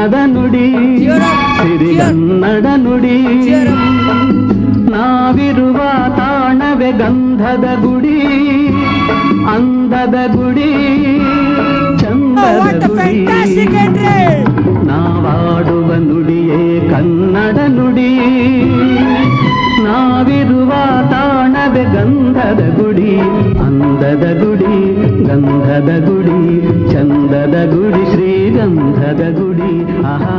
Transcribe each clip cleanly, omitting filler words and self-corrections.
ಕನ್ನಡ ನುಡಿ ಸಿರಿಗನ್ನಡ ನುಡಿ ನಾವಿರುವ ತಾಣವೇ ಗಂಧದ ಗುಡಿ ಅಂದದ ಗುಡಿ ಚಂದದ ಗುಡಿ ನಾವಾಡುವ ನುಡಿಯೇ ಕನ್ನಡ ನುಡಿ ನಾವಿರುವ ತಾಣವೇ ಗಂಧದ ಗುಡಿ ಅಂದದ ಗುಡಿ ಗಂಧದ ಗುಡಿ ಚಂದದ ಗುಡಿ ಶ್ರೀಗಂಧದ ಗುಡಿ ಆಹಾ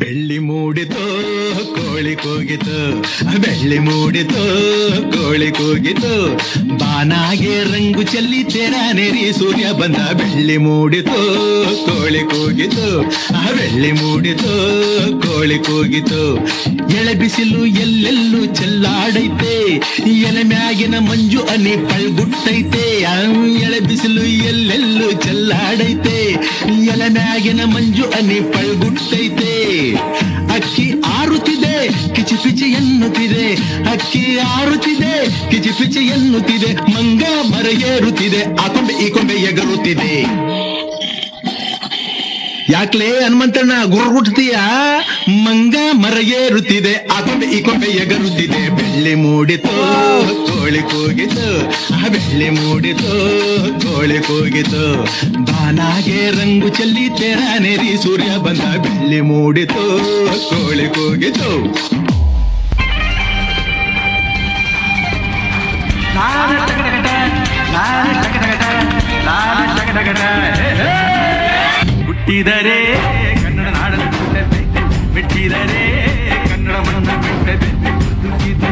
ಬೆಳ್ಳಿ ಮೂಡಿತು ಕೋಳಿ ಕೂಗಿತು ಬೆಳ್ಳಿ ಮೂಡಿತು ಕೋಳಿ ಕೂಗಿತು ಬಾನಾಗೆ ರಂಗು ಚೆಲ್ಲಿ ತೆರಾನೆರಿ ಸೂರ್ಯ ಬಂದ ಬೆಳ್ಳಿ ಮೂಡಿತು ಕೋಳಿ ಕೂಗಿತು ಬೆಳ್ಳಿ ಮೂಡಿತು ಕೋಳಿ ಕೂಗಿತು ಎಳೆ ಬಿಸಿಲು ಎಲ್ಲೆಲ್ಲೂ ಚೆಲ್ಲಾಡೈತೆ ಎಲೆ ಮ್ಯಾಗಿನ ಮಂಜು ಅನಿ ಪಳ್ಗುಟ್ಟೈತೆ ಎಳೆ ಬಿಸಿಲು ಎಲ್ಲೆಲ್ಲೂ ಚೆಲ್ಲಾಡೈತೆ ಎಲೆ ಮ್ಯಾಗಿನ ಮಂಜು ಅನಿ ಪಳ್ಗುಟ್ಟೈತೆ ಅಕ್ಕಿ ಆರುತ್ತಿದೆ ಕಿಚಿ ಪಿಚಿ ಎನ್ನುತ್ತಿದೆ ಅಕ್ಕಿ ಆರುತ್ತಿದೆ ಕಿಚಿ ಪಿಚಿ ಎನ್ನುತ್ತಿದೆ ಮಂಗ ಮರ ಏರುತ್ತಿದೆ ಆ ಕೊಂಬೆ ಈ ಕೊಂಬೆ ಎಗರುತ್ತಿದೆ ಯಾಕ್ಲೇ ಹನುಮಂತಣ್ಣ ಗುರುಗುಟ್ತೀಯ ಮಂಗ ಮರ ಏರುತ್ತಿದೆ ಆ ಕೊಂಬೆ ಈ ಕೊಂಬೆ ಎಗರುತ್ತಿದೆ ಬೆಳ್ಳಿ ಮೂಡಿತು ಕೋಳಿ ಕೂಗಿತು ಬೆಳ್ಳಿ ಮೂಡಿತು ಕೋಳಿ ಕೂಗಿತು ಬಾನಾಗೆ ರಂಗು ಚೆಲ್ಲಿ ತೆರಾನೆರಿ ಸೂರ್ಯ ಬಂದ ಬೆಳ್ಳಿ ಮೂಡಿತು ಕೋಳಿ ಕೂಗಿತು ಹುಟ್ಟಿದರೆ ಕನ್ನಡ ನಾಡನ್ನು ಬಿಟ್ಟಿದರೆ ಕನ್ನಡ ಮಣ್ಣು ಬಿಟ್ಟದೆ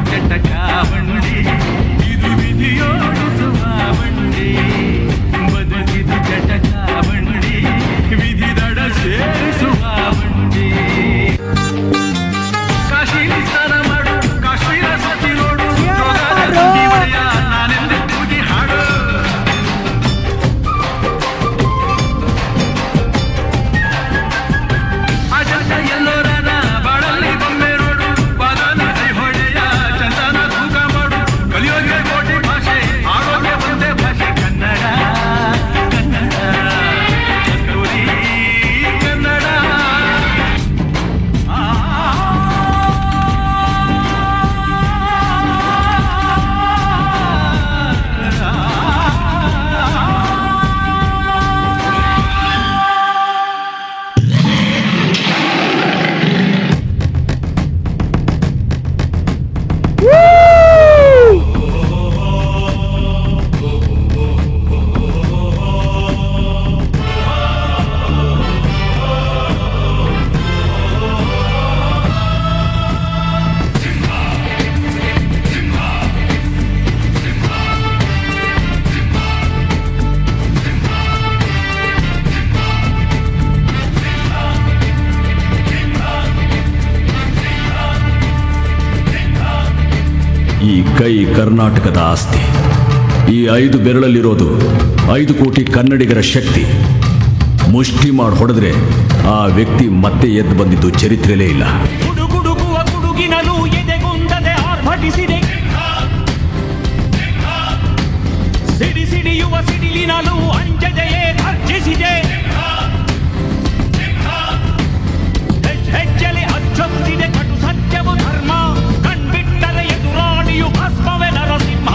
ಚಟಕ ಬಂಡಿ ಇದು ವಿಧಿಯೋಡಿಸುವ ಬಂಡಿ ಬದುಕಿದು ಚಟಕ ಬಂಡಿ ವಿಧಿ ದಡ ಸೇರಿಸುವ ಬಂಡಿ ಕಾಶಿಲಿ ಸ್ನಾನ ಮಾಡು ಕಾಶ್ಮೀರ ಸತಿ ನೋಡು ನಾನೆಂದು ಕೂಗಿ ಹಾಡು ಎಲ್ಲೋರನ ಬಾಳಲ್ಲಿ ಬೊಮ್ಮೆ ನೋಡು ಬಾದಾಮಿ ಹೊಳೆಯ ಚಂದನ ತೂಕ ಮಾಡು ಕಲಿಯೋಗೆ ಕೋಟಿ ಭಾಷೆ ಆರೋಗ್ಯ ಒಂದೇ ಭಾಷೆ ಕನ್ನಡ ಕನ್ನಡ ಕಸ್ತೂರಿ ಕನ್ನಡ ಈ ಕೈ ಕರ್ನಾಟಕದ ಆಸ್ತಿ. ಈ 5 ಬೆರಳಲ್ಲಿರೋದು 5 ಕೋಟಿ ಕನ್ನಡಿಗರ ಶಕ್ತಿ. ಮುಷ್ಟಿ ಮಾಡಿ ಹೊಡೆದ್ರೆ ಆ ವ್ಯಕ್ತಿ ಮತ್ತೆ ಎದ್ದು ಬಂದಿದ್ದು ಚರಿತ್ರೆಲೇ ಇಲ್ಲ. ಗುಡುಗುಡುಗುವ ಗುಡುಗಿನಲು ಎದೆಗುಂದದೆ ಆರ್ಭಟಿಸಿದೆ, ಸಿಡಿ ಸಿಡಿಯುವ ಸಿಡಿಲಿನಲು ಅಂಜದೆಯೇ ಗರ್ಜಿಸಿದೆ. ಹೆಜ್ಜೆಲೆ ಅಚ್ಚೊತ್ತಿದೆ ಕಟು ಸತ್ಯವು ಧರ್ಮ, ಕಣ್ಬಿಟ್ಟರೆ ಎದುರಾಳಿಯು ಭಸ್ಮವೇ ನರಸಿಂಹ.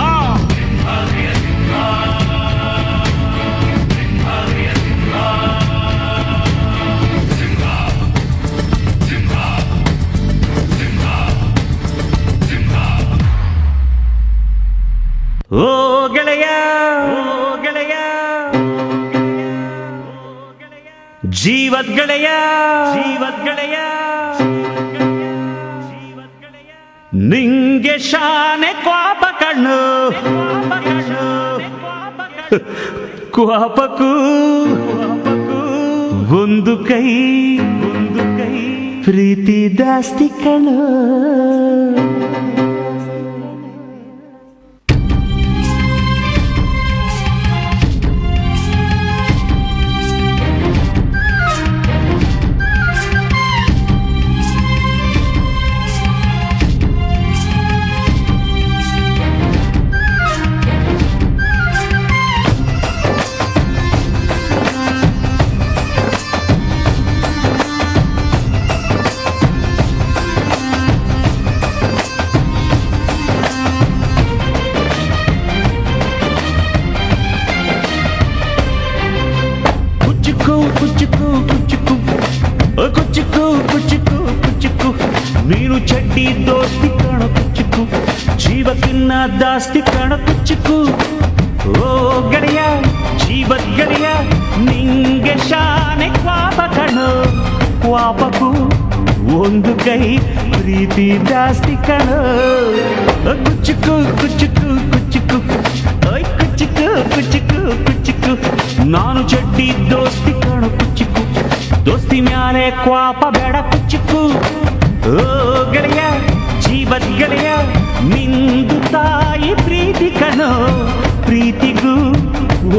ಓ ಗೆಳೆಯ, ಓ ಗೆಳೆಯ, ಜೀವದ್ ಗೆಳೆಯ, ಜೀವದ್ ಗೆಳೆಯ, ನಿಂಗೆ ಶಾನೆ ಕ್ವಾಪ ಕಣ್ಣು, ಕ್ವಾಪಕ್ಕೂ ಒಂದು ಕೈ ಪ್ರೀತಿ ಜಾಸ್ತಿ ಕಣ್ಣು. ಜೀವಕ್ಕಿನ್ನ ಜಾಸ್ತಿ ಕಣ ಕುಚ್ಚುಕು ಓ ಗೆಳೆಯ ಜೀವದ ಗೆಳೆಯ ನಿಂಗೆ ಶಾನೆ ಕ್ವಾಪ ಕಣೋ ಕ್ವಾಪಕ್ಕೂ ಒಂದು ಕೈ ಪ್ರೀತಿ ಜಾಸ್ತಿ ಕಣೋ ಕುಚ್ಚುಕು ಕುಚ್ಚುಕು ಕುಚ್ಚುಕು ಓಯ್ ಕುಚ್ಚುಕು ಕುಚ್ಚುಕು ಕುಚ್ಚುಕು ನಾನು ಚಡ್ಡಿ ದೋಸ್ತಿ ಕಣೋ ಕುಚ್ಚುಕು ದೋಸ್ತಿ ಮ್ಯಾಲೆ ಕ್ವಾಪ ಬೇಡ ಕುಚ್ಚುಕು ಓ ಗೆಳೆಯ ಜೀವದ ಗೆಳೆಯ ನಿಂದು ತಾಯಿ ಪ್ರೀತಿ ಕಣೋ ಪ್ರೀತಿಗೂ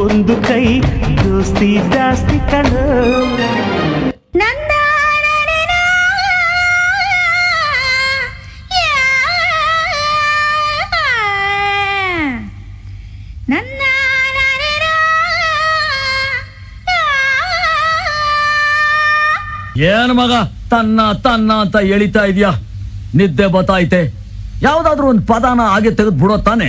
ಒಂದು ಕೈ ದೋಸ್ತಿ ಜಾಸ್ತಿ ಕಣೋ ಏನ್ ಮಗ ತನ್ನ ತನ್ನ ಅಂತ ಎಳಿತಾ ಇದೀಯಾ ನಿದ್ದೆ ಬತ್ತಾಯ್ತೆ ಯಾವ್ದಾದ್ರು ಒಂದು ಪದಾನ ಹಾಗೆ ತೆಗೆದು ಬಿಡೋ ತಾನೆ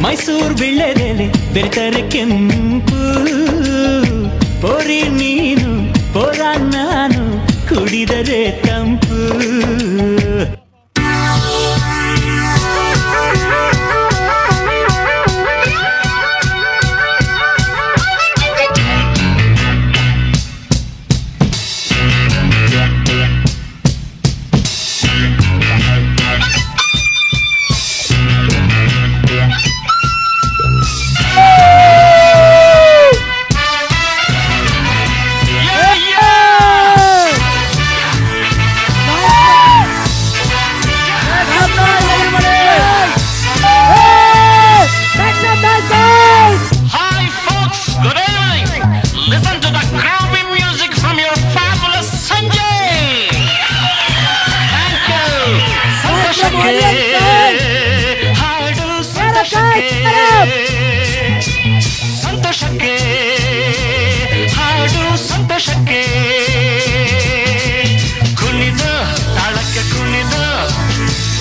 ಮೈಸೂರು ವೀಳ್ಯದೆಲೆ ಬೆರೆತರೆ ಕೆಂಪು ಪೊರೆ ನೀನು ಪೊರ ನಾನು ಕುಡಿದರೆ ತಂಪು ಸಂತೋಷಕ್ಕೆ ಹಾಡು ಸಂತೋಷಕ್ಕೆ ಕುಣಿದು ತಾಳಕ್ಕೆ ಕುಣಿದು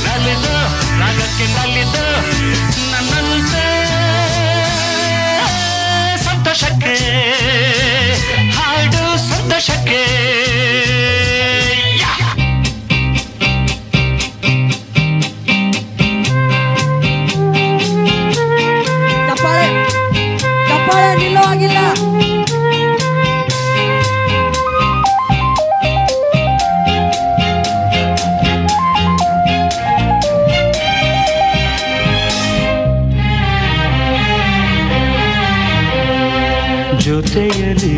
ನಲಿದು ರಾಗಕ್ಕೆ ನಲಿದು ನನ್ನಂತೆ ಸಂತೋಷಕ್ಕೆ ಹಾಡು ಸಂತೋಷಕ್ಕೆ ಜೊತೆಯಲಿ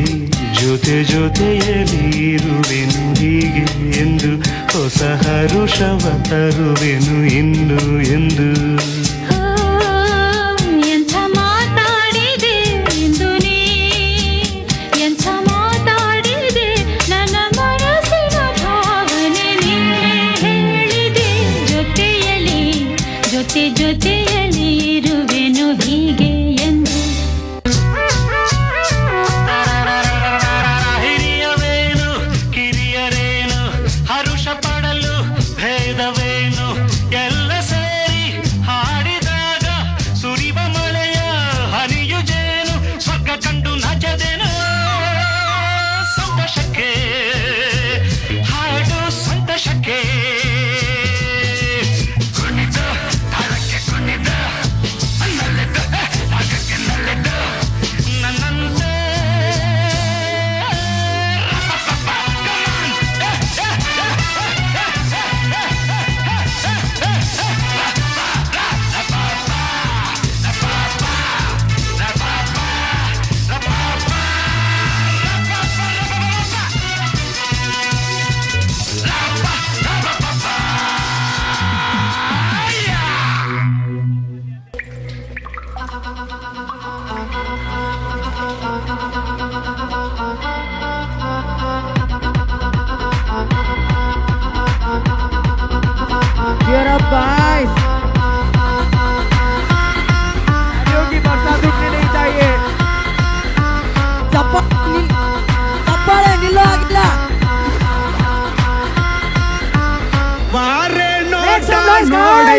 ಜೊತೆ ಜೊತೆಯಲಿ ಇರುವೆನು ಹೀಗೆ ಎಂದು ಹೊಸ ಹರುಷವ ತರುವೆನು ಇನ್ನು ಎಂದು ಎಂಥ ಮಾತಾಡಿದೆ ಎಂದು ನೀ ಎಂಥ ಮಾತಾಡಿದೆ ನನ್ನ ಮನಸ್ಸಿನ ಭಾವನೆ ನೀ ಹೇಳಿದೆ ಜೊತೆಯಲಿ ಜೊತೆ ಜೊತೆಯಲಿ ಇರುವೆನು ಹೀಗೆ ಎಂದು ಭೇದವೇನು ಎಲ್ಲ ಸೇರಿ ಹಾಡಿದಾಗ ಸುರಿವ ಮಳೆಯ ಹನಿಯು ಜೇನು ಸ್ವರ್ಗ ಕಂಡು ನಚದೇನು ಸಂತೋಷಕ್ಕೆ ಹಾಡು ಸಂತೋಷಕ್ಕೆ ಕುಣಿದು ತಾಳಕ್ಕೆ ಕುಣಿದು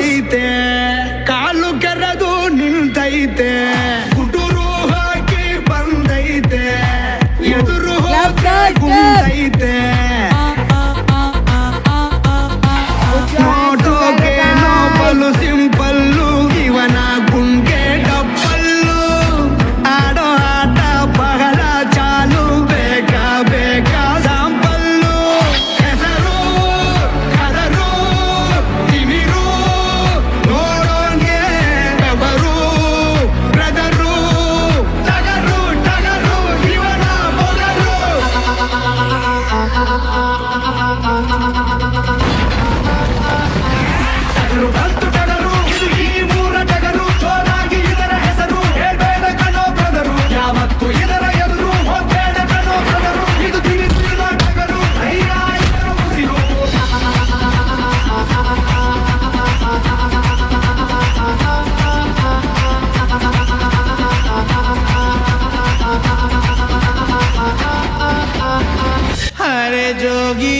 ಐತೆ ಕಾಲು ಕೆರೆದು ನಿಂತೈತೆ ಗುಟುರು ಹಾಕಿ ಬಂದೈತೆ ಎದುರು ಹೋಗಿ ಕುಂತೈತೆ ನೋಟೋಗೆ ನೋಬಲು ಸಿಂಪಲ್ಲು ಇವನ ಗುಂಗೆ ಡಪ್ಪಲ್ಲು ಆಡೋ ಆಟ ಬಹಳ ಚಾಲು ಬೇಕಾ ಬೇಕಾ ಸಾಂಪಲ್ಲು ಹೆಸರು ಕದರು ತಿಮಿರು ನೋಡೋಂಗೆ ಬೆವರು ಬ್ರದರು ಟಗರು ಟಗರು ಇವನ ಮೊಗರು ಟಗರು ಬಂತು ಟಗರು ಇದು ಈ ಮೂರ ಟಗರು ಜೋರಾಗಿ ಇದರ ಹೆಸರು ಹೇಳ್ಬೇಡ ಕಣೋ ಬ್ರದರು ಯಾವತ್ತು ಇದರ ಎದುರು ಹೋಗ್ಬೇಡ ಕಣೋ ಬ್ರದರು ಇದು ತಿಳಿಸಿದ ಟಗರು ಧೈರ್ಯ ಇದರ ಉಸಿರು ಹರೆ ಜೋಗಿ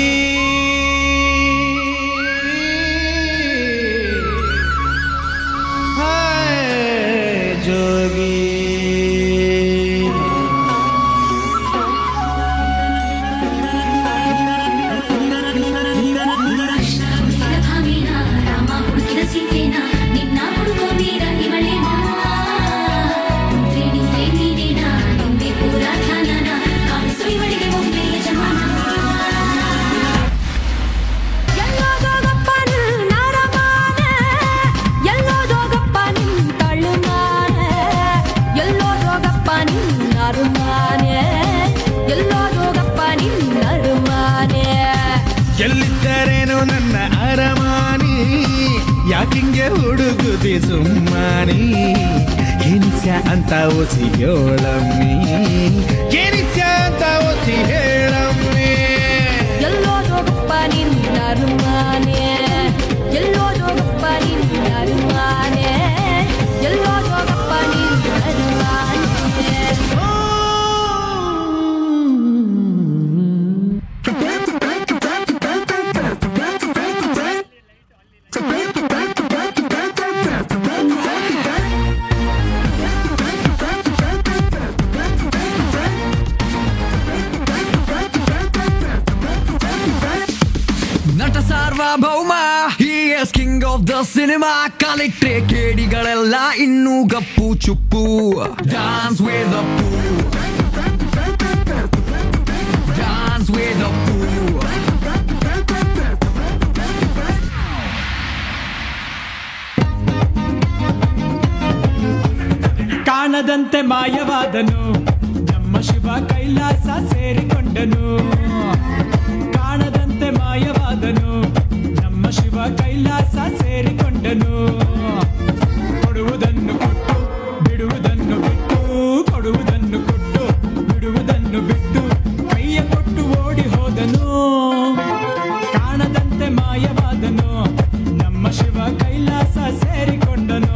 ಜೋಗಿ ಭಾವೀನ ರಾಮ ಹುಡುಕಿದ ಸೀತೆನ ನಿನ್ನ ಹುಡುಕೋ ವೀರ ಇವಳೇನ ನಿಂತೆ ನೀನೇನ ನಿಂದೆ ಪೂರ ಧ್ಯಾನನ ಕಾಣಿಸು ಇವಳಿಗೆ ಒಮ್ಮೆ ಯಜಮಾನ ಎಲ್ಲೋದೋಗಪ್ಪ ನಿನ್ನ ರಮಾನೆ ಎಲ್ಲೋದೋಗಪ್ಪ ನಿನ್ನ ತಳ್ಳುಮಾನೆ ಎಲ್ಲೋದೋಗಪ್ಪ ನಿನ್ನ ಅರುಮಾನೆ ಎಲ್ಲೋದೋಗಪ್ಪ ನಿನ್ನ ಅರುಮಾನೆ ಎಲ್ಲಿದ್ದರೇನು ನನ್ನ ಅರಮಾನಿ ಯಾಕಿಂಗೆ ಹುಡುಗುದಿ ಸುಮ್ಮನಿ ಏನಿಸ್ಯ ಅಂತ ಒಸಿ ಹೇಳಮ್ಮಿ ಏನಿಸ್ಯ ಅಂತ ಒಸಿ ಹೇಳಮ್ಮಿ ಎಲ್ಲೋದೋಗಪ್ಪ ನಿನ್ನ ಅರುಮಾನೆ ಎಲ್ಲೋದೋಗಪ್ಪ ನಿನ್ನ ಅರುಮಾನೆ ಎಲ್ಲೋದೋಗಪ್ಪ ನಿನ್ನ ಅರುಮಾನೆ ನಟ ಸಾರ್ವಭೌಮ he is king of the cinema ಕಲಿಟ್ರೆ ಕೇಡಿಗಳೆಲ್ಲ ಇನ್ನೂ ಗಪ್ಪು ಚುಪ್ಪು ಡಾನ್ಸ್ ವೇದ ಡಾನ್ಸ್ ವೇದ ಕಾಣದಂತೆ ಮಾಯವಾದನು ನಮ್ಮ ಶಿವ ಕೈಲಾಸ ಸೇರಿಕೊಂಡನು ಕಾಣದಂತೆ ಮಾಯವಾದನು ನಮ್ಮ ಶಿವ ಕೈಲಾಸ ಸೇರಿಕೊಂಡನು ಕೊಡುವುದನ್ನು ಕೊಟ್ಟು ಬಿಡುವುದನ್ನು ಬಿಟ್ಟು ಕೊಡುವುದನ್ನು ಕೊಟ್ಟು ಬಿಡುವುದನ್ನು ಬಿಟ್ಟು ಕೈಯ ಕೊಟ್ಟು ಓಡಿ ಹೋದನು ಕಾಣದಂತೆ ಮಾಯವಾದನು ನಮ್ಮ Shiva Kailasa ಸೇರಿಕೊಂಡನು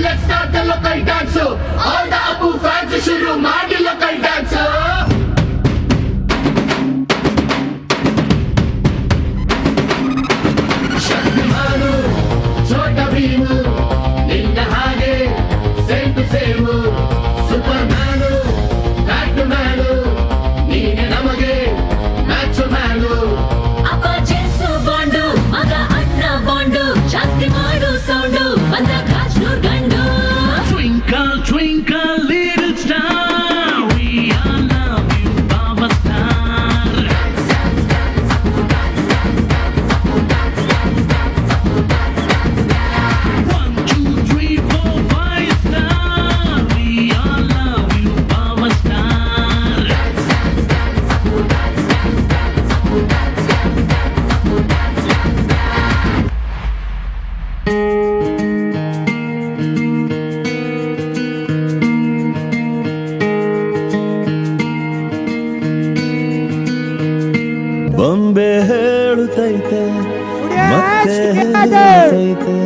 Let's start the local dance. All the Abu fans shuru ಮಾಡಿ local dance. ಶಕ್ತಿಮಾನು ಛೋಟ ಭೀಮು ನಿನ್ನ ಹಾಗೆ same to same superman batman ನೀನೆ ನಮಗೆ ಮ್ಯಾಚ್ ಮ್ಯಾನು ಅಪ್ಪ ಜೇಮ್ಸು ಬಾಂಡು ಮಗ ಅಣ್ಣ ಬಾಂಡು ಜಾಸ್ತಿ ಮಾಡು ಸೌಂಡು ಬಂದ ಕಾಜ್ನೂರ್ ಗಂಡು Twinkle, twinkle, little star, we all love you, Baba Star. One, two, three, four, five star, we all love you, Baba Star. ಬೊಂಬೆ ಹೇಳುತ್ತೈತೆ ಮತ್ತೆ ಹೇಳುತ್ತೈತೆ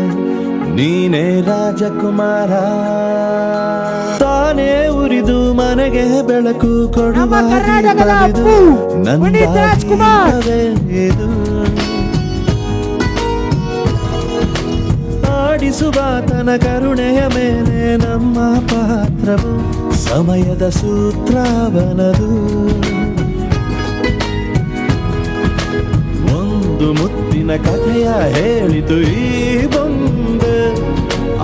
ನೀನೇ ರಾಜಕುಮಾರ ತಾನೇ ಉರಿದು ಮನೆಗೆ ಬೆಳಕು ಕೊಡುವ ದೀಪವಿದು, ನನ್ನ ಜೀವವೇ ಇದು ನಡೆಸುವ ತನ ಕರುಣೆಯ ಮೇಲೆ ನಮ್ಮ ಪಾತ್ರವು ಸಮಯದ ಸೂತ್ರವನದು. ಒಂದು ಮುತ್ತಿನ ಕಥೆಯ ಹೇಳಿತು ಈ ಬೊಂಬೆ,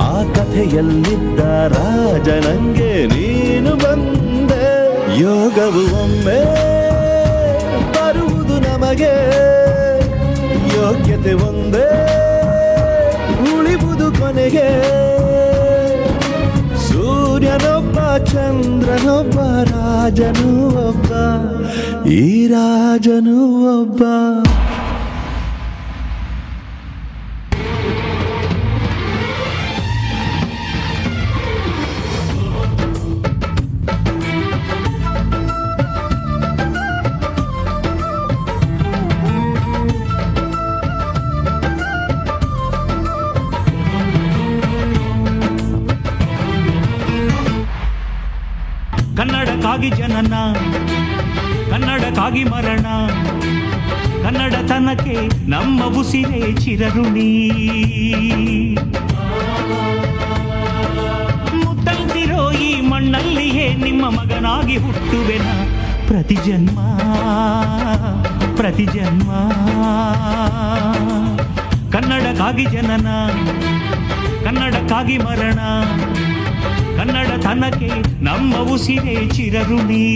ಆ ಕಥೆಯಲ್ಲಿದ್ದ ರಾಜ ನಂಗೆ ನೀನು ಬಂದೆ. ಯೋಗವು ಒಮ್ಮೆ ಬರುವುದು ನಮಗೆ, ಯೋಗ್ಯತೆ ಒಂದೇ ಉಳಿವುದು ಕೊನೆಗೆ. ಸೂರ್ಯನೊಬ್ಬ ಚಂದ್ರನೊಬ್ಬ ರಾಜನು ಒಬ್ಬ, ಈ ರಾಜನು ಒಬ್ಬ. ಕನ್ನಡಕ್ಕಾಗಿ ಜನನ, ಕನ್ನಡಕ್ಕಾಗಿ ಮರಣ, ಕನ್ನಡತನಕ್ಕೆ ನಮ್ಮ ಉಸಿರೇ ಚಿರಋಣಿ. ಮುತ್ತಂತಿರೋ ಈ ಮಣ್ಣಲ್ಲಿಯೇ ನಿಮ್ಮ ಮಗನಾಗಿ ಹುಟ್ಟುವೆನ ಪ್ರತಿ ಜನ್ಮ ಪ್ರತಿ ಜನ್ಮ. ಕನ್ನಡಕ್ಕಾಗಿ ಜನನ, ಕನ್ನಡಕ್ಕಾಗಿ ಮರಣ, ಕನ್ನಡತನಕ್ಕೆ ನಮ್ಮ ಉಸಿರೇ ಚಿರಋಣಿ.